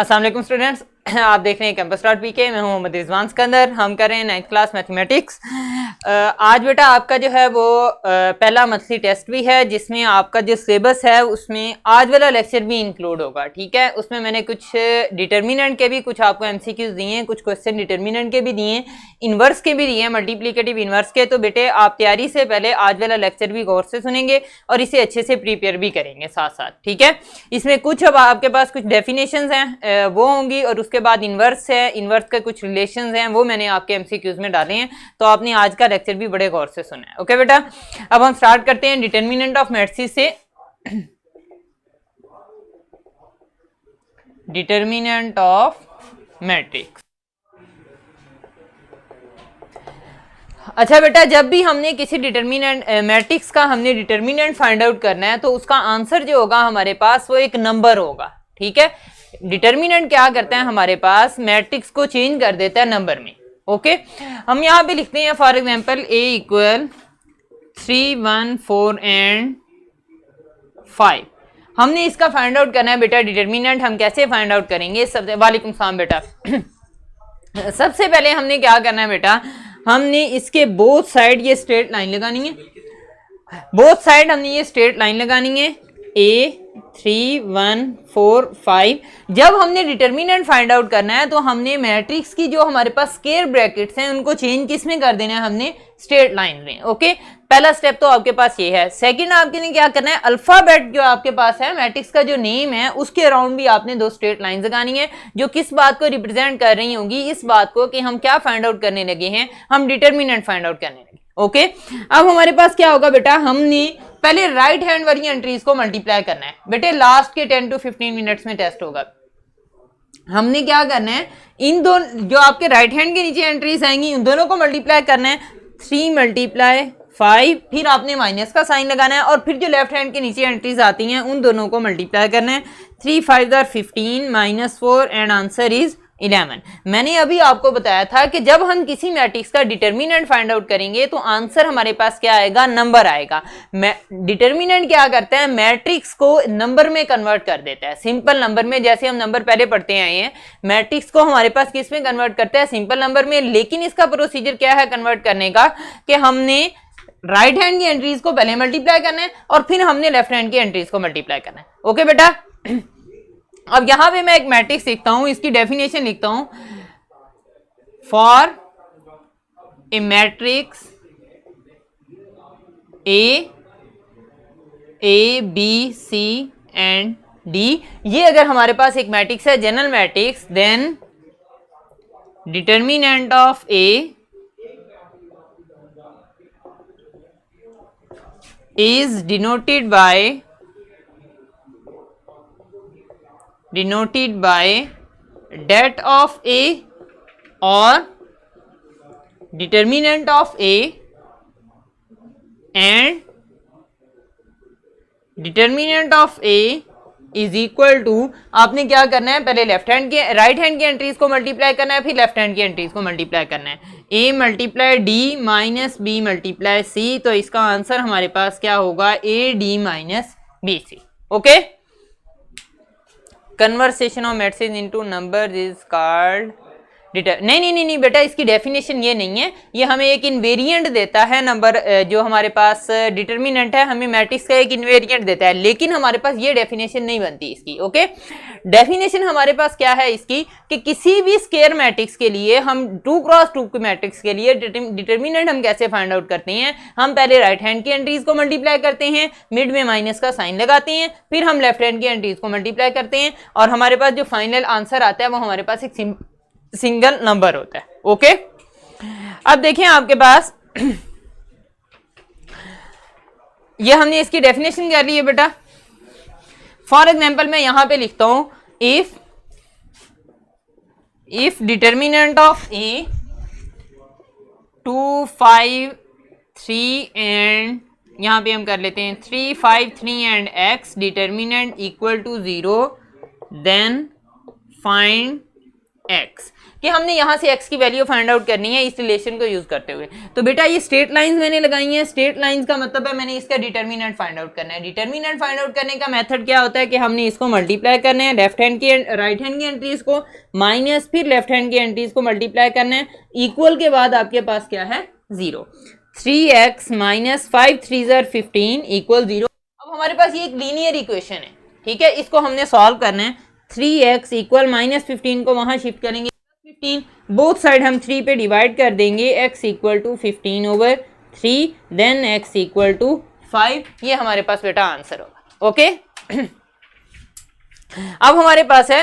अस्सलाम वालेकुम स्टूडेंट्स, आप देख रहे हैं campus.pk। मैं हूं मोहम्मद रिजवान सिकंदर। हम कर रहे हैं 9th क्लास मैथमेटिक्स। आज बेटा आपका जो है वो पहला मंथली टेस्ट भी है, जिसमें आपका जो सिलेबस है उसमें आज वाला लेक्चर भी इंक्लूड होगा। ठीक है, उसमें मैंने कुछ डिटर्मिनेंट के भी कुछ आपको एमसीक्यूज दिए हैं, कुछ क्वेश्चन डिटर्मिनेंट के भी दिए हैं, इनवर्स के भी दिए हैं, मल्टीप्लिकेटिव इनवर्स के। तो बेटे आप तैयारी से पहले आज वाला लेक्चर भी गौर से सुनेंगे और इसे अच्छे से प्रिपेयर भी करेंगे साथ साथ। ठीक है, इसमें कुछ अब आपके पास कुछ डेफिनेशंस हैं वो होंगी, और उसके बाद इनवर्स है, इनवर्स के कुछ रिलेशंस हैं वो मैंने आपके एमसीक्यूज में डाले हैं। तो आपने आज का लेक्चर भी बड़े गौर से सुना है। ओके बेटा, अब हम स्टार्ट करते हैं डिटर्मिनेंट ऑफ मैट्रिक्स से। Determinant of matrix. अच्छा बेटा, जब भी हमने किसी डिटर्मिनेंट मैट्रिक्स का हमने डिटर्मिनेंट फाइंड आउट करना है तो उसका आंसर जो होगा हमारे पास वो एक नंबर होगा। ठीक है, डिटर्मिनेंट क्या करता है हमारे पास, मैट्रिक्स को चेंज कर देता है नंबर में। ओके, हम यहां पे लिखते हैं for example a equal 3, 1, 4 and 5। हमने इसका फाइंड आउट करना है बेटा डिटर्मिनेंट। हम कैसे फाइंड आउट करेंगे? सबसे वालेकुम सलाम बेटा। सबसे पहले हमने क्या करना है बेटा, हमने इसके बोथ साइड ये स्ट्रेट लाइन लगानी है। बोथ साइड हमने ये स्ट्रेट लाइन लगानी है, a 3, 1, 4, 5। जब हमने डिटर्मिनेंट फाइंड आउट करना है तो हमने मैट्रिक्स की जो हमारे पास स्क्वायर ब्रैकेट्स हैं उनको चेंज किस में कर देना है, हमने स्ट्रेट लाइन में। ओके, पहला स्टेप तो आपके पास ये है। सेकंड आपके लिए क्या करना है, अल्फाबेट जो आपके पास है मैट्रिक्स का जो नेम है उसके अराउंड भी आपने दो स्ट्रेट लाइन लगानी है, जो किस बात को रिप्रेजेंट कर रही होंगी, इस बात को कि हम क्या फाइंड आउट करने लगे हैं, हम डिटर्मिनेंट फाइंड आउट करने लगे। ओके, अब हमारे पास क्या होगा बेटा, हमने पहले राइट हैंड वाली एंट्रीज को मल्टीप्लाई करना है। बेटे लास्ट के 10 to 15 मिनट्स में टेस्ट होगा। हमने क्या करना है, इन दोनों जो आपके राइट हैंड के नीचे एंट्रीज आएंगी उन दोनों को मल्टीप्लाई करना है। 3 × 5, फिर आपने माइनस का साइन लगाना है, और फिर जो लेफ्ट हैंड के नीचे एंट्रीज आती हैं उन दोनों को मल्टीप्लाई करना है। 3 × 5 = 15 -4 एंड आंसर इज 11। मैंने अभी आपको बताया था कि जब हम किसी मैट्रिक्स का डिटर्मिनेंट फाइंड आउट करेंगे तो आंसर हमारे पास क्या आएगा, नंबर आएगा। डिटर्मिनेंट क्या करता है, मैट्रिक्स को नंबर में कन्वर्ट कर देता है, सिंपल नंबर में। जैसे हम नंबर पहले पढ़ते आए हैं, मैट्रिक्स को हमारे पास किस में कन्वर्ट करता है, सिंपल नंबर में। लेकिन इसका प्रोसीजर क्या है कन्वर्ट करने का, कि हमने राइट हैंड की एंट्रीज को पहले मल्टीप्लाई करना है और फिर हमने लेफ्ट हैंड की एंट्रीज को मल्टीप्लाई करना है। ओके बेटा, अब यहां पे मैं एक मैट्रिक्स लिखता हूं, इसकी डेफिनेशन लिखता हूं। For a matrix A B C and D, ये अगर हमारे पास एक मैट्रिक्स है general matrix, then determinant of A is denoted by det of A or determinant of A, and determinant of A is equal to, आपने क्या करना है, पहले लेफ्ट हैंड के राइट हैंड की एंट्रीज को मल्टीप्लाई करना है, फिर लेफ्ट हैंड की एंट्रीज को मल्टीप्लाई करना है। a × d - b × c, तो इसका आंसर हमारे पास क्या होगा, ad - bc। Okay, conversation of matrix into numbers is called नहीं बेटा, इसकी डेफिनेशन ये नहीं है, ये हमें एक इनवेरिएंट देता है नंबर। जो हमारे पास डिटर्मिनेंट है हमें मैट्रिक्स का एक इनवेरिएंट देता है, लेकिन हमारे पास ये डेफिनेशन नहीं बनती इसकी। ओके, डेफिनेशन हमारे पास क्या है इसकी, कि किसी भी स्क्वायर मैट्रिक्स के लिए हम 2 × 2 के मैट्रिक्स के लिए डिटर्मिनेंट हम कैसे फाइंड आउट करते हैं, हम पहले राइट हैंड की एंट्रीज को मल्टीप्लाई करते हैं, मिड में माइनस का साइन लगाते हैं, फिर हम लेफ्ट हैंड की एंट्रीज को मल्टीप्लाई करते हैं, और हमारे पास जो फाइनल आंसर आता है वो हमारे पास एक सिंगल नंबर होता है। ओके, अब देखें आपके पास ये हमने इसकी डेफिनेशन कर ली है बेटा। फॉर एग्जांपल मैं यहां पे लिखता हूं, if determinant of A 2, 5, 3 and यहां पे हम कर लेते हैं 3, 5, 3 and x determinant equal to 0, then find x। कि हमने यहाँ से x की वैल्यू फाइंड आउट करनी है इस रिलेशन को यूज करते हुए। तो बेटा ये स्ट्रेट लाइंस मैंने लगाई हैं, स्ट्रेट लाइंस का मतलब है मैंने इसका डिटर्मिनेंट फाइंड आउट करना है। डिटर्मिनेंट फाइंड आउट करने का मेथड क्या होता है कि हमने इसको मल्टीप्लाई करना है, लेफ्ट हैंड की राइट हैंड की एंट्रीज को माइनस फिर लेफ्ट हैंड की एंट्रीज को मल्टीप्लाई करना है, इक्वल के बाद आपके पास क्या है 0। 3x minus 5 3 15 equal 0। अब हमारे पास ये एक लीनियर इक्वेशन है, ठीक है, इसको हमने सॉल्व करना है। 3x इक्वल माइनस 15 को वहां शिफ्ट करेंगे 15, बोथ साइड हम 3 पे डिवाइड कर देंगे, x equal to 15 over 3 then x equal to 5। ये हमारे पास बेटा आंसर होगा। ओके अब हमारे पास है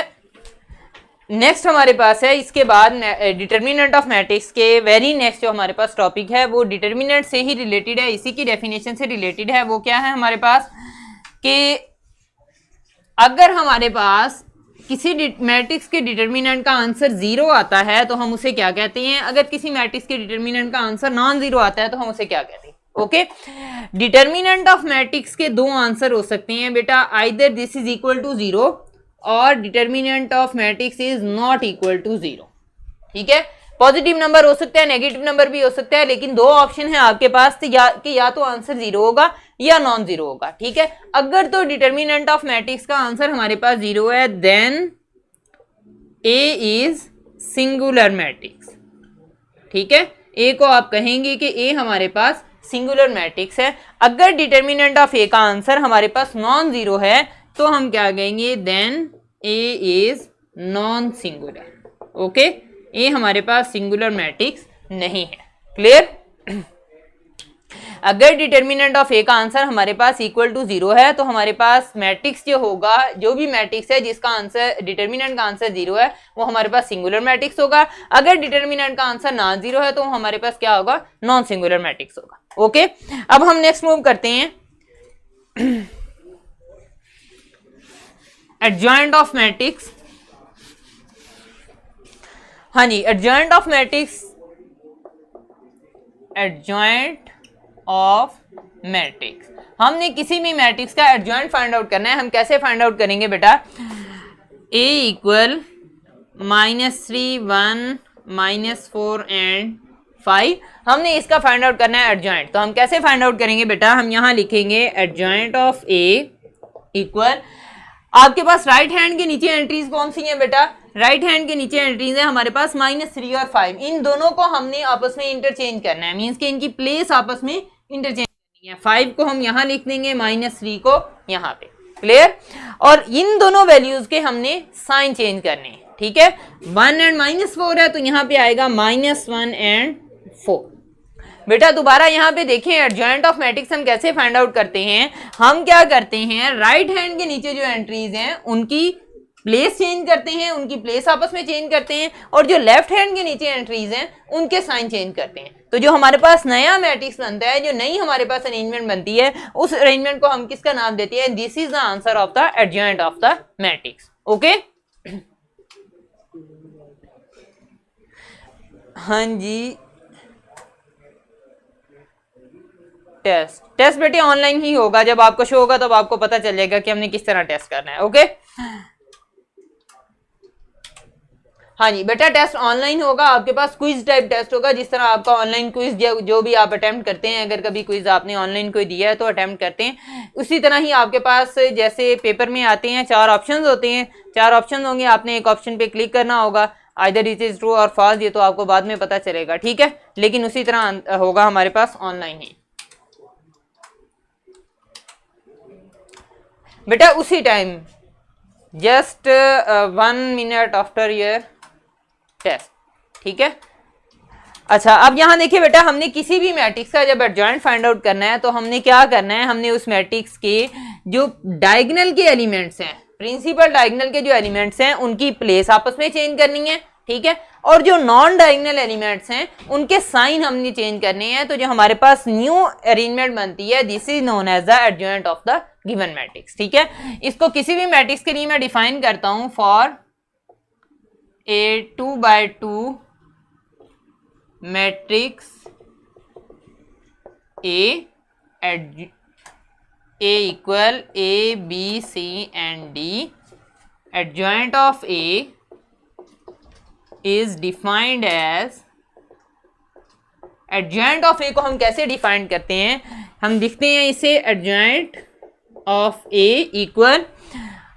नेक्स्ट, हमारे पास है इसके बाद डिटर्मिनेंट ऑफ मैट्रिक्स के वेरी नेक्स्ट जो हमारे पास टॉपिक है वो डिटर्मिनेंट से ही रिलेटेड है, इसी की डेफिनेशन से रिलेटेड है। वो क्या है हमारे पास कि अगर हमारे पास किसी मैट्रिक्स के डिटर्मिनेंट का आंसर 0 आता है तो हम उसे क्या कहते हैं, अगर किसी मैट्रिक्स के डिटर्मिनेंट का आंसर नॉन 0 आता है तो हम उसे क्या कहते हैं। ओके डिटर्मिनेंट ऑफ मैट्रिक्स के दो आंसर हो सकते हैं बेटा, either this is equal to 0 और determinant of matrix is not equal to 0। ठीक है, पॉजिटिव नंबर हो सकता है, नेगेटिव नंबर भी हो सकता है, लेकिन दो ऑप्शन है आपके पास या तो आंसर 0 होगा या नॉन 0 होगा। ठीक है, अगर तो डिटर्मिनेंट ऑफ मैट्रिक्स का आंसर हमारे पास 0 है then A is singular matrix. ठीक है, ए को आप कहेंगे कि ए हमारे पास सिंगुलर मैट्रिक्स है। अगर डिटर्मिनेंट ऑफ ए का आंसर हमारे पास नॉन 0 है तो हम क्या कहेंगे, then A is non singular. Okay, A हमारे पास सिंगुलर मैट्रिक्स नहीं है। क्लियर? अगर डिटर्मिनेंट ऑफ ए का आंसर हमारे पास इक्वल टू 0 है तो हमारे पास मैट्रिक्स जो होगा, जो भी मैट्रिक्स है जिसका आंसर डिटर्मिनेंट का आंसर 0 है वो हमारे पास सिंगुलर मैट्रिक्स होगा। अगर डिटर्मिनेंट का आंसर नॉन 0 है तो हमारे पास क्या होगा, नॉन सिंगुलर मैट्रिक्स होगा। ओके, अब हम नेक्स्ट मूव करते हैं एडजॉइंट ऑफ मैट्रिक्स। हाँ जी, adjoint of matrix, adjoint of matrix, हमने किसी भी मैट्रिक्स का एडजॉइंट फाइंड आउट करना है। हम कैसे फाइंड आउट करेंगे बेटा, a इक्वल -3 1 -4 एंड 5, हमने इसका फाइंड आउट करना है एडजॉइंट। तो हम कैसे फाइंड आउट करेंगे बेटा, हम यहां लिखेंगे एडजॉइंट ऑफ a इक्वल, आपके पास राइट हैंड के नीचे एंट्रीज कौन सी हैं बेटा, राइट हैंड के नीचे एंट्रीज है हमारे पास -3 और 5। इन दोनों को हमने आपस में इंटरचेंज करना है, मींस कि इनकी प्लेस आपस में इंटरचेंज करनी है। 5 को हम यहां लिख देंगे, -3 को यहां पे। क्लियर? और इन दोनों वैल्यूज के हमने साइन चेंज करने हैं। ठीक है, 1 एंड -4 है तो यहां पे आएगा -1 एंड 4। बेटा दोबारा यहाँ पे देखें, एडजॉइंट ऑफ मैट्रिक्स हम कैसे फाइंड आउट करते हैं। हम क्या करते हैं, राइट हैंड के नीचे जो एंट्रीज हैं उनकी प्लेस चेंज करते हैं, उनकी प्लेस आपस में चेंज करते हैं, और जो लेफ्ट हैंड के नीचे एंट्रीज हैं उनके साइन चेंज करते हैं। तो जो हमारे पास नया मैट्रिक्स बनता है, जो नई हमारे पास अरेंजमेंट बनती है, उस अरेंजमेंट को हम किसका नाम देते हैं, this is the answer of the adjoint of the matrix. Okay, हाँ जी, टेस्ट बेटे ऑनलाइन ही होगा, जब आपको शो होगा तब आपको पता चल जाएगा कि हमने किस तरह टेस्ट करना है। ओके, हाँ जी बेटा, टेस्ट ऑनलाइन होगा, आपके पास क्विज टाइप टेस्ट होगा, जिस तरह आपका ऑनलाइन क्विज जो भी आप अटेम्प्ट करते हैं, अगर कभी क्विज आपने ऑनलाइन कोई दिया है तो अटेम्प्ट करते हैं, उसी तरह ही आपके पास जैसे पेपर में आते हैं 4 ऑप्शंस होते हैं, 4 ऑप्शन होंगे, आपने एक ऑप्शन पे क्लिक करना होगा, आइदर इट इज ट्रू और फॉल्स, ये तो आपको बाद में पता चलेगा। ठीक है, लेकिन उसी तरह होगा हमारे पास ऑनलाइन ही बेटा, उसी time just 1 minute after your test. ठीक है, अच्छा अब यहां देखिए बेटा, हमने किसी भी मैट्रिक्स का जब एडजॉइंट फाइंड आउट करना है तो हमने क्या करना है, हमने उस मैट्रिक्स के जो डायगोनल के एलिमेंट्स हैं, प्रिंसिपल डायगोनल के जो एलिमेंट्स हैं उनकी प्लेस आपस में चेंज करनी है। ठीक है, और जो नॉन डायगोनल एलिमेंट्स हैं उनके साइन हमने चेंज करने हैं। तो जो हमारे पास न्यू अरेंजमेंट बनती है, this is known as the adjoint of the given matrix. ठीक है, इसको किसी भी मैट्रिक्स के लिए मैं डिफाइन करता हूं, for a 2x2 matrix A equal A B C and D, adjoint of A is defined as, adjoint of A को हम कैसे डिफाइन करते हैं, हम लिखते हैं इसे एडजॉइंट ऑफ ए इक्वल,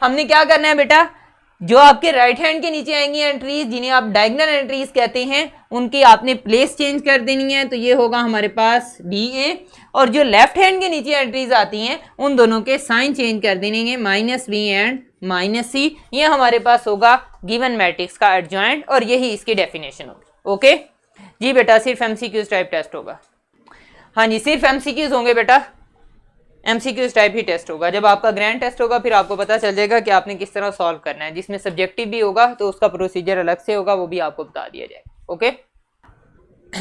हमने क्या करना है बेटा, जो आपके राइट हैंड के नीचे आएंगी एंट्रीज जिन्हें आप डायगोनल एंट्रीज कहते हैं उनकी आपने प्लेस चेंज कर देनी है, तो ये होगा हमारे पास डी ए, और जो लेफ्ट हैंड के नीचे एंट्रीज आती हैं उन दोनों के साइन चेंज कर देंगे, माइनस बी एंड माइनस सी, ये हमारे पास होगा गिवन मैट्रिक्स का एडजॉइंट, और यही इसकी डेफिनेशन होगी। ओके जी बेटा, सिर्फ एमसीक्यूज टाइप टेस्ट होगा। हाँ जी, सिर्फ एमसीक्यूज होंगे बेटा, एमसीक्यूज टाइप ही टेस्ट होगा। जब आपका ग्रैंड टेस्ट होगा फिर आपको पता चल जाएगा कि आपने किस तरह सॉल्व करना है, जिसमें सब्जेक्टिव भी होगा तो उसका प्रोसीजर अलग से होगा, वो भी आपको बता दिया जाएगा। ओके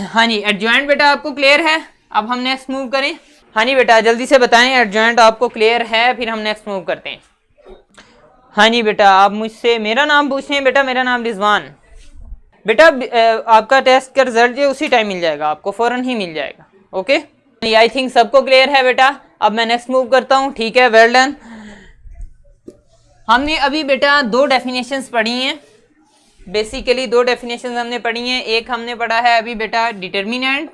हाँ जी, एडजॉइंट बेटा आपको क्लियर है, अब हम नेक्स्ट मूव करें। हाँ जी बेटा, जल्दी से बताएं एडजॉइंट आपको क्लियर है, फिर हम नेक्स्ट मूव करते हैं। हाँ जी बेटा, आप मुझसे मेरा नाम पूछ रहे हैं बेटा, मेरा नाम रिजवान। बेटा आपका टेस्ट का रिजल्ट जो उसी टाइम मिल जाएगा, आपको फौरन ही मिल जाएगा। ओके आई थिंक सबको क्लियर है बेटा, अब मैं नेक्स्ट मूव करता हूँ। ठीक है, वेल डन। हमने अभी बेटा दो डेफिनेशंस पढ़ी हैं, बेसिकली दो डेफिनेशंस हमने पढ़ी हैं। एक हमने पढ़ा है अभी बेटा डिटर्मिनेंट,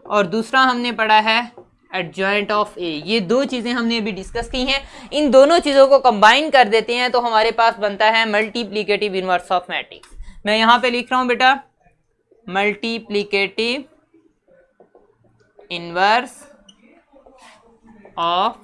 और दूसरा हमने पढ़ा है एडजॉइंट ऑफ ए। ये दो चीजें हमने अभी डिस्कस की हैं। इन दोनों चीजों को कंबाइन कर देते हैं तो हमारे पास बनता है मल्टीप्लिकेटिव इनवर्स ऑफ मैट्रिक्स। मैं यहां पे लिख रहा हूं बेटा मल्टीप्लिकेटिव इनवर्स ऑफ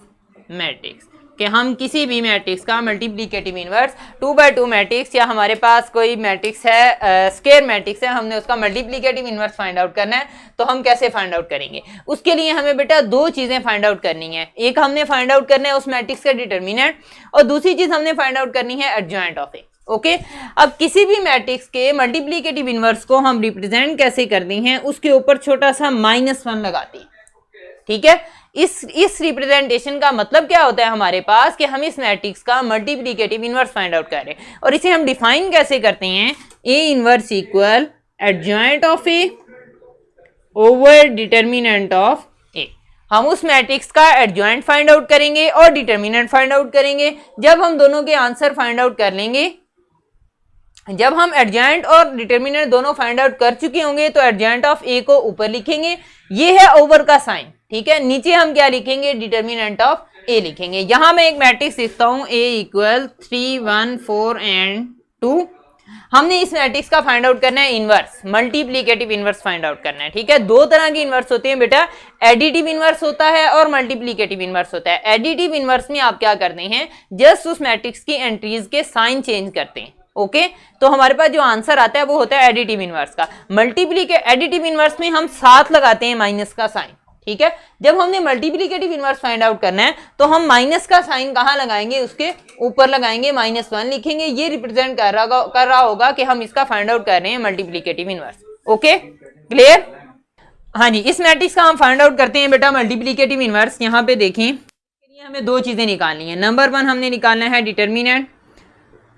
मैट्रिक्स, कि हम किसी भी मैट्रिक्स का मल्टीप्लिकेटिव इनवर्स 2x2 मैट्रिक्स, या हमारे पास कोई मैट्रिक्स है स्क्वायर मैट्रिक्स है, हमने उसका मल्टीप्लिकेटिव इनवर्स फाइंड आउट करना है, तो हम कैसे फाइंड आउट करेंगे। उसके लिए हमें बेटा दो चीजें फाइंड आउट करनी है। एक हमने फाइंड आउट करना है उस मैट्रिक्स का डिटर्मिनेंट, और दूसरी चीज हमने फाइंड आउट करनी है एडजॉइंट ऑफ ए। ओके अब किसी भी मैट्रिक्स के मल्टीप्लिकेटिव इनवर्स को हम रिप्रेजेंट कैसे करते हैं, उसके ऊपर छोटा सा -1 लगाते हैं। ठीक है, इस रिप्रेजेंटेशन का मतलब क्या होता है हमारे पास, कि हम इस मैट्रिक्स का मल्टीप्लिकेटिव इनवर्स फाइंड आउट कर रहे हैं, और इसे हम डिफाइन कैसे करते हैं, A inverse equal adjoint of A over determinant of A. हम उस मैट्रिक्स का एडजॉइंट फाइंड आउट करेंगे और डिटर्मिनेंट फाइंड आउट करेंगे। जब हम दोनों के आंसर फाइंड आउट कर लेंगे, जब हम एडजॉइंट और डिटर्मिनेंट दोनों फाइंड आउट कर चुके होंगे, तो एडजॉइंट ऑफ ए को ऊपर लिखेंगे, ये है ओवर का साइन। ठीक है, नीचे हम क्या लिखेंगे, डिटर्मिनेंट ऑफ ए लिखेंगे। यहां मैं एक मैट्रिक्स लिखता हूं ए इक्वल 3 1 4 एंड 2। हमने इस मैट्रिक्स का फाइंड आउट करना है inverse, multiplicative inverse find out करना है। ठीक है, दो तरह की इनवर्स होती है बेटा, एडिटिव इनवर्स होता है और मल्टीप्लिकेटिव इनवर्स होता है। एडिटिव इनवर्स में आप क्या करते हैं, जस्ट उस मैट्रिक्स की एंट्रीज के साइन चेंज करते हैं। ओके तो हमारे पास जो आंसर आता है वो होता है एडिटिव इनवर्स का। एडिटिव इनवर्स में हम साथ लगाते हैं माइनस का साइन। ठीक है, जब हमने मल्टीप्लिकेटिव इनवर्स फाइंड आउट करना है तो हम माइनस का साइन कहां लगाएंगे, उसके ऊपर लगाएंगे, -1 लिखेंगे। ये रिप्रेजेंट कर रहा होगा कि हम इसका फाइंड आउट कर रहे हैं मल्टीप्लिकेटिव इनवर्स। Okay clear. हाँ जी, इस मैट्रिक्स का हम फाइंड आउट करते हैं बेटा मल्टीप्लिकेटिव इनवर्स। यहाँ पे देखें, हमें दो चीजें निकालनी है। नंबर 1 हमने निकालना है डिटर्मिनेंट,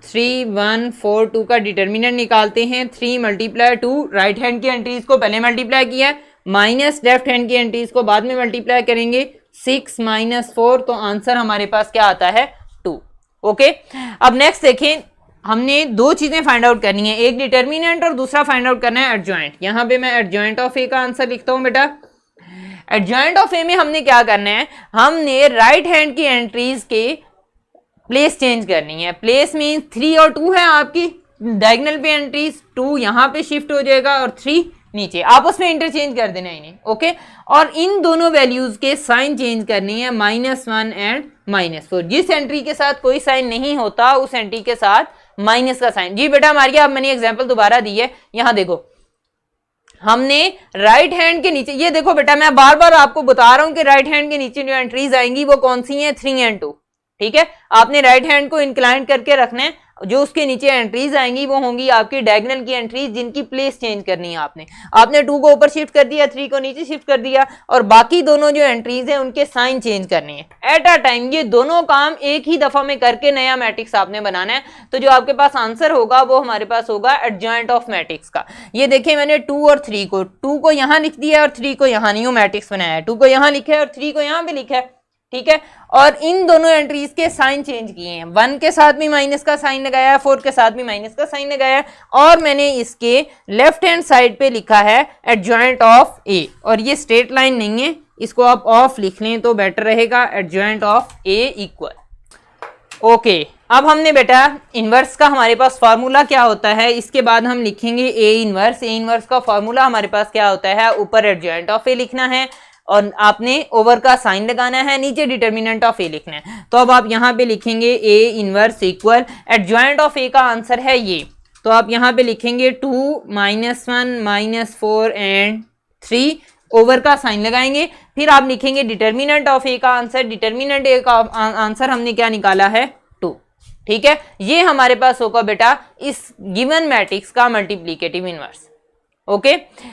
3 1 4 2 का डिटर्मिनेंट निकालते हैं। 3 × 2, राइट हैंड की एंट्रीज को पहले मल्टीप्लाई किया है, माइनस लेफ्ट हैंड की एंट्रीज को बाद में मल्टीप्लाई करेंगे। 6 - 4, तो आंसर हमारे पास क्या आता है, 2। ओके अब नेक्स्ट देखें, हमने दो चीजें फाइंड आउट करनी है, एक डिटर्मिनेंट और दूसरा फाइंड आउट करना है एडजॉइंट। यहाँ पे मैं एडजॉइंट ऑफ ए का आंसर लिखता हूँ बेटा। एडजॉइंट ऑफ ए में हमने क्या करना है, हमने राइट हैंड की एंट्रीज के प्लेस चेंज करनी है। प्लेस मीन्स 3 और 2 है आपकी डायगोनल पे एंट्रीज, 2 यहाँ पे शिफ्ट हो जाएगा और 3 नीचे, आपस में इंटरचेंज कर देना इन्हें। ओके और इन दोनों वैल्यूज के साइन चेंज करनी है, -1 एंड -4। जिस एंट्री के साथ कोई साइन नहीं होता उस एंट्री के साथ माइनस का साइन। जी बेटा मारिया, अब मैंने एग्जांपल दोबारा दी है, यहाँ देखो हमने राइट हैंड के नीचे, ये देखो बेटा मैं बार बार आपको बता रहा हूं कि राइट हैंड के नीचे जो एंट्रीज आएंगी वो कौन सी हैं, 3 और 2। ठीक है, आपने राइट हैंड को इंक्लाइन करके रखना है, जो उसके नीचे एंट्रीज आएंगी वो होंगी आपकी डायगोनल की एंट्रीज, जिनकी प्लेस चेंज करनी है। आपने 2 को ऊपर शिफ्ट कर दिया, 3 को नीचे शिफ्ट कर दिया, और बाकी दोनों जो एंट्रीज हैं उनके साइन चेंज करने हैं एट अ टाइम। ये दोनों काम एक ही दफा में करके नया मैट्रिक्स आपने बनाना है। तो जो आपके पास आंसर होगा वो हमारे पास होगा एडजॉइंट ऑफ मैट्रिक्स का। ये देखिए मैंने 2 और 3 को, 2 को यहाँ लिख दिया और 3 को यहाँ न्यू मैट्रिक्स बनाया है, 2 को यहाँ लिखा है और 3 को यहाँ पे लिखा है। ठीक है, और इन दोनों एंट्रीज के साइन चेंज किए हैं, 1 के साथ भी माइनस का साइन लगाया है, 4 के साथ भी माइनस का साइन लगाया है, और मैंने इसके लेफ्ट हैंड साइड पे लिखा है एडजॉइंट ऑफ ए, और ये स्ट्रेट लाइन नहीं है, इसको आप ऑफ लिख लें तो बेटर रहेगा, adjoint of A equal. Okay, अब हमने बेटा इनवर्स का हमारे पास फार्मूला क्या होता है, इसके बाद हम लिखेंगे ए इनवर्स का फार्मूला हमारे पास क्या होता है, ऊपर एडजॉइंट ऑफ ए लिखना है और आपने ओवर का साइन लगाना है, नीचे डिटर्मिनेंट ऑफ ए लिखना है। तो अब आप यहाँ पे लिखेंगे A inverse equal adjoint of A का आंसर है ये, तो आप यहाँ पे लिखेंगे 2 -1 -4 एंड 3, ओवर का साइन लगाएंगे, फिर आप लिखेंगे डिटर्मिनेंट ऑफ ए का आंसर, डिटर्मिनेंट ए का आंसर हमने क्या निकाला है 2, ठीक है। ये हमारे पास होगा बेटा इस गिवन मैट्रिक्स का मल्टीप्लीकेटिव इनवर्स। ओके,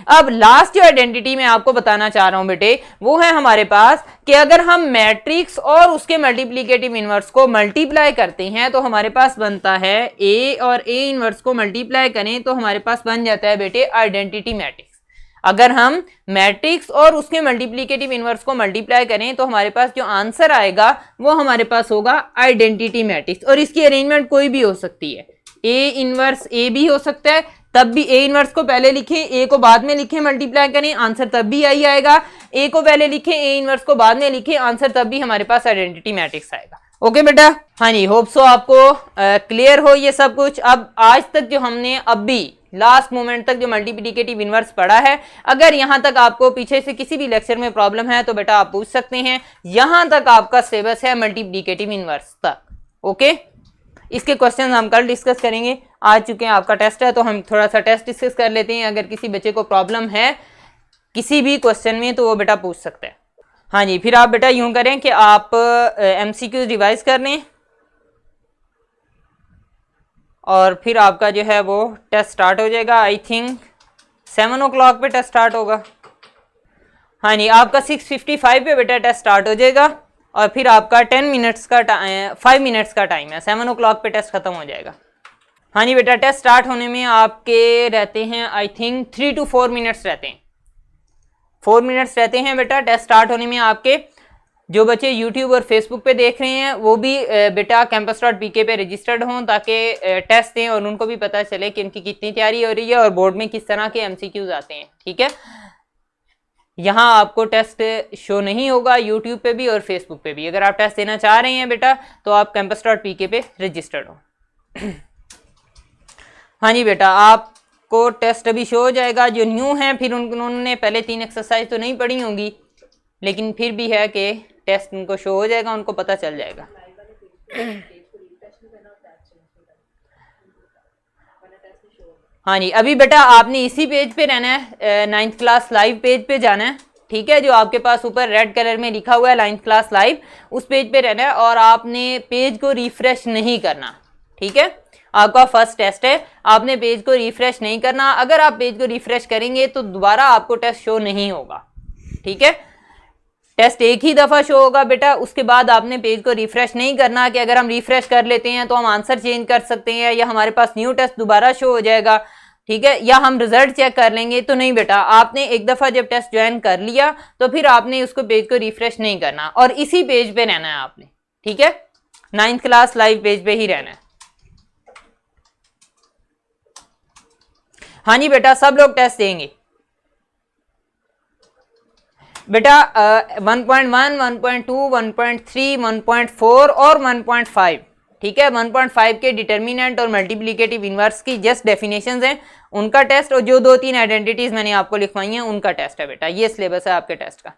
अब लास्ट जो आइडेंटिटी मैं आपको बताना चाह रहा हूं बेटे वो है हमारे पास कि अगर हम मैट्रिक्स और उसके मल्टीप्लीकेटिव इनवर्स को मल्टीप्लाई करते हैं तो हमारे पास बनता है ए, और ए इनवर्स को मल्टीप्लाई करें तो हमारे पास बन जाता है बेटे आइडेंटिटी मैट्रिक्स। अगर हम मैट्रिक्स और उसके मल्टीप्लीकेटिव इनवर्स को मल्टीप्लाई करें तो हमारे पास जो आंसर आएगा वो हमारे पास होगा आइडेंटिटी मैट्रिक्स, और इसकी अरेंजमेंट कोई भी हो सकती है, ए इनवर्स ए भी हो सकता है, तब भी ए इनवर्स को पहले लिखें, ए को बाद में लिखें, मल्टीप्लाई करें, आंसर तब भी आई आएगा, ए को पहले लिखें, ए इनवर्स को बाद में लिखें, आंसर तब भी हमारे पास आइडेंटिटी मैट्रिक्स आएगा। ओके बेटा, हाँ जी, होप सो आपको क्लियर हो ये सब कुछ। अब आज तक जो हमने अभी लास्ट मोमेंट तक जो मल्टीप्लिकेटिव इनवर्स पढ़ा है, अगर यहां तक आपको पीछे से किसी भी लेक्चर में प्रॉब्लम है तो बेटा आप पूछ सकते हैं, यहां तक आपका सिलेबस है मल्टीप्लिकेटिव इनवर्स तक। ओके, इसके क्वेश्चन हम कल डिस्कस करेंगे, आज चुके हैं आपका टेस्ट है तो हम थोड़ा सा टेस्ट डिस्कस कर लेते हैं। अगर किसी बच्चे को प्रॉब्लम है किसी भी क्वेश्चन में तो वो बेटा पूछ सकता है। हाँ जी, फिर आप बेटा यूं करें कि आप MCQ रिवाइज कर लें और फिर आपका जो है वो टेस्ट स्टार्ट हो जाएगा। आई थिंक 7 o'clock पे टेस्ट स्टार्ट होगा। हाँ जी, आपका 6:55 पे बेटा टेस्ट स्टार्ट हो जाएगा और फिर आपका 5 मिनट्स का टाइम है, 7 o'clock पे टेस्ट खत्म हो जाएगा। हाँ जी बेटा, टेस्ट स्टार्ट होने में आपके रहते हैं आई थिंक 3 to 4 मिनट्स रहते हैं, 4 मिनट्स रहते हैं बेटा टेस्ट स्टार्ट होने में आपके। जो बच्चे YouTube और Facebook पे देख रहे हैं वो भी बेटा campus.pk पे रजिस्टर्ड हों ताकि टेस्ट दें और उनको भी पता चले कि इनकी कितनी तैयारी हो रही है और बोर्ड में किस तरह के MCQs आते हैं, ठीक है। यहाँ आपको टेस्ट शो नहीं होगा YouTube पे भी और Facebook पे भी। अगर आप टेस्ट देना चाह रहे हैं बेटा तो आप campus.pk पे रजिस्टर्ड हो। हाँ जी बेटा, आपको टेस्ट अभी शो हो जाएगा। जो न्यू हैं फिर उन्होंने पहले 3 एक्सरसाइज तो नहीं पढ़ी होंगी, लेकिन फिर भी है कि टेस्ट उनको शो हो जाएगा, उनको पता चल जाएगा। हाँ जी, अभी बेटा आपने इसी पेज पे रहना है, 9th क्लास लाइव पेज पे जाना है, ठीक है। जो आपके पास ऊपर रेड कलर में लिखा हुआ है 9th क्लास लाइव, उस पेज पे रहना है और आपने पेज को रिफ्रेश नहीं करना, ठीक है। आपका फर्स्ट टेस्ट है, आपने पेज को रिफ्रेश नहीं करना। अगर आप पेज को रिफ्रेश करेंगे तो दोबारा आपको टेस्ट शो नहीं होगा, ठीक है। टेस्ट एक ही दफा शो होगा बेटा, उसके बाद आपने पेज को रिफ्रेश नहीं करना कि अगर हम रिफ्रेश कर लेते हैं तो हम आंसर चेंज कर सकते हैं या हमारे पास न्यू टेस्ट दोबारा शो हो जाएगा, ठीक है, या हम रिजल्ट चेक कर लेंगे। तो नहीं बेटा, आपने एक दफा जब टेस्ट ज्वाइन कर लिया तो फिर आपने उसको पेज को रिफ्रेश नहीं करना और इसी पेज पे रहना है आपने, ठीक है। 9th क्लास लाइव पेज पे ही रहना है। हाँ जी बेटा, सब लोग टेस्ट देंगे बेटा। 1.1, 1.2, 1.3, 1.4 और 1.5, ठीक है। 1.5 के डिटर्मिनेंट और मल्टीप्लिकेटिव इनवर्स की जस्ट डेफिनेशंस हैं, उनका टेस्ट, और जो 2-3 आइडेंटिटीज मैंने आपको लिखवाई हैं उनका टेस्ट है बेटा। ये सिलेबस है आपके टेस्ट का।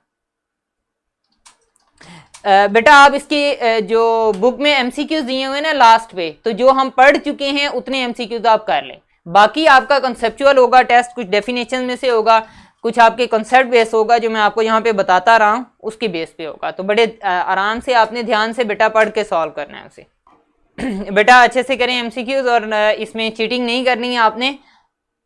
बेटा आप इसकी जो बुक में MCQs दिए हुए ना लास्ट पे, तो जो हम पढ़ चुके हैं उतने MCQs आप कर लें। बाकी आपका कंसेप्चुअल होगा टेस्ट, कुछ डेफिनेशन में से होगा, कुछ आपके कॉन्सेप्ट बेस होगा, जो मैं आपको यहाँ पे बताता रहा हूँ उसके बेस पे होगा। तो बड़े आराम से आपने ध्यान से बेटा पढ़ के सॉल्व करना है उसे। बेटा अच्छे से करें MCQs और इसमें चीटिंग नहीं करनी है, आपने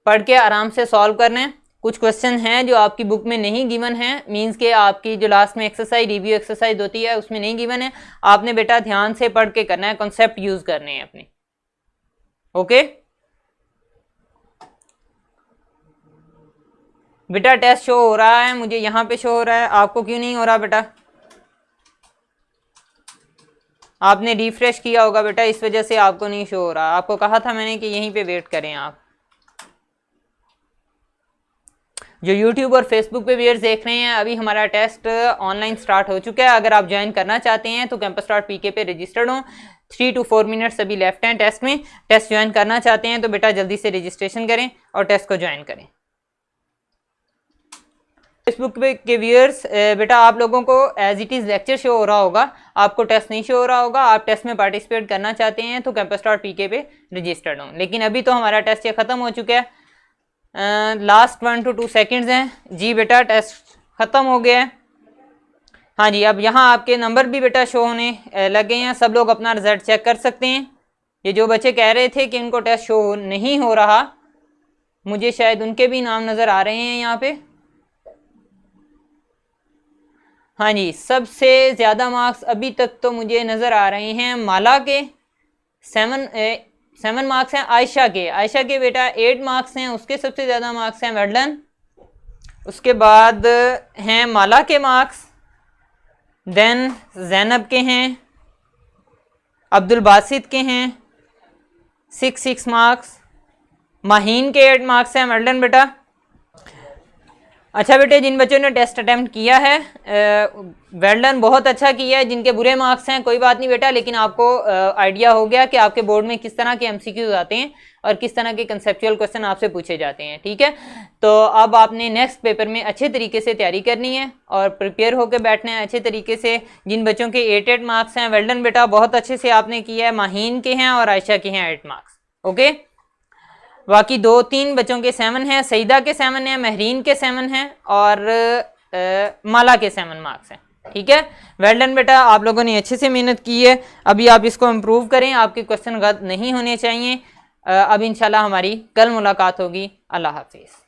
पढ़ के आराम से सॉल्व करना है। कुछ क्वेश्चन हैं जो आपकी बुक में नहीं गिवन है, मींस के आपकी जो लास्ट में एक्सरसाइज रिव्यू एक्सरसाइज होती है उसमें नहीं गिवन है। आपने बेटा ध्यान से पढ़ के करना है, कॉन्सेप्ट यूज करने हैं अपने। ओके बेटा, टेस्ट शो हो रहा है, मुझे यहाँ पे शो हो रहा है, आपको क्यों नहीं हो रहा बेटा? आपने रिफ्रेश किया होगा बेटा, इस वजह से आपको नहीं शो हो रहा। आपको कहा था मैंने कि यहीं पे वेट करें आप। जो YouTube और Facebook पे व्यूअर्स देख रहे हैं, अभी हमारा टेस्ट ऑनलाइन स्टार्ट हो चुका है। अगर आप ज्वाइन करना चाहते हैं तो campus.pk पे रजिस्टर्ड हो। 3 to 4 मिनट्स अभी लेफ्ट हैं टेस्ट में। टेस्ट ज्वाइन करना चाहते हैं तो बेटा जल्दी से रजिस्ट्रेशन करें और टेस्ट को ज्वाइन करें। फेसबुक पे के व्यूअर्स बेटा आप लोगों को as it is lecture show हो रहा होगा, आपको टेस्ट नहीं शो हो रहा होगा। आप टेस्ट में पार्टिसिपेट करना चाहते हैं तो campus.pk पे रजिस्टर्ड हो। लेकिन अभी तो हमारा टेस्ट ये ख़त्म हो चुका है, लास्ट 1 to 2 सेकेंड्स हैं जी बेटा, टेस्ट ख़त्म हो गया है। हाँ जी, अब यहाँ आपके नंबर भी बेटा शो होने लग गए हैं। सब लोग अपना रिजल्ट चेक कर सकते हैं। ये जो बच्चे कह रहे थे कि उनको टेस्ट शो नहीं हो रहा, मुझे शायद उनके भी नाम नज़र आ रहे हैं यहाँ पे। हाँ जी, सबसे ज़्यादा मार्क्स अभी तक तो मुझे नज़र आ रहे हैं माला के 7 मार्क्स हैं। आयशा के बेटा 8 मार्क्स हैं, उसके सबसे ज़्यादा मार्क्स हैं। Well done. उसके बाद हैं माला के मार्क्स, देन जैनब के हैं, अब्दुल बासित के हैं 6 मार्क्स, माहीन के 8 मार्क्स हैं। वेल डन बेटा। अच्छा बेटे, जिन बच्चों ने टेस्ट अटेम्प्ट किया है वेल डन, बहुत अच्छा किया है। जिनके बुरे मार्क्स हैं कोई बात नहीं बेटा, लेकिन आपको आइडिया हो गया कि आपके बोर्ड में किस तरह के एमसीक्यूज आते हैं और किस तरह के कंसेप्चुअल क्वेश्चन आपसे पूछे जाते हैं। ठीक है, तो अब आपने नेक्स्ट पेपर में अच्छे तरीके से तैयारी करनी है और प्रिपेयर होकर बैठना है अच्छे तरीके से। जिन बच्चों के 8 मार्क्स हैं वेल डन बेटा, बहुत अच्छे से आपने किया है। माहीन के हैं और आयशा के हैं 8 मार्क्स। ओके, बाकी 2-3 बच्चों के 7 हैं, सईदा के 7 हैं, महरीन के 7 हैं और माला के 7 मार्क्स हैं। ठीक है, वेल डन बेटा, आप लोगों ने अच्छे से मेहनत की है। अभी आप इसको इम्प्रूव करें, आपके क्वेश्चन गलत नहीं होने चाहिए। अब इंशाल्लाह हमारी कल मुलाकात होगी। अल्लाह हाफिज़।